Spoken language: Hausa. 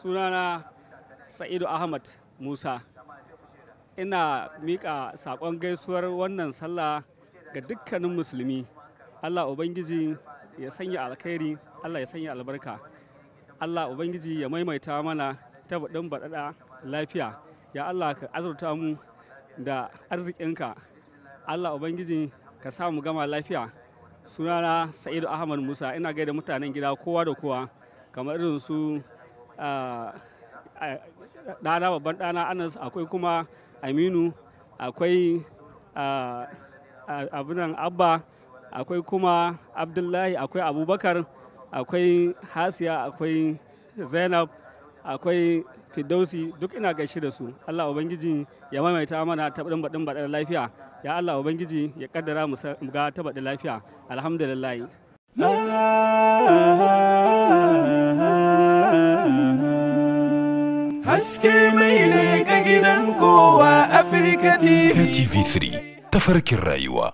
Sunana Sa'idu Ahmad Musa. Ina miƙa saƙon gaisuwar wannan sallah ga dukkanin musulmi. Allah Ubangiji ya sanya alkhairi, Allah ya sanya albarka. Allah Ubangiji ya maimaita mana ta baɗin baɗaɗa lafiya. Ya Allah ka azurta mu da arzikinka. Allah Ubangiji ka sa mu gama lafiya. Sunana Sa'idu Ahmad Musa. Ina gaida mutanen gida kowa da kowa kamar irin su ɗana babban ɗana Anas, akwai kuma Aminu, akwai abunan Abba, akwai kuma Abdullahi, akwai Abubakar, akwai Hasiya, akwai Zainab, akwai Fidausi, duk ina gaishe da su. Allah Ubangiji ya maimaita mana ta baɗin baɗin lafiya. Ya Allah Ubangiji ya kaddara mu ga ta baɗin lafiya. Alhamdulillah. Haske mai leƙa gidan kowa Afirka TV. TV3 tafarkin rayuwa.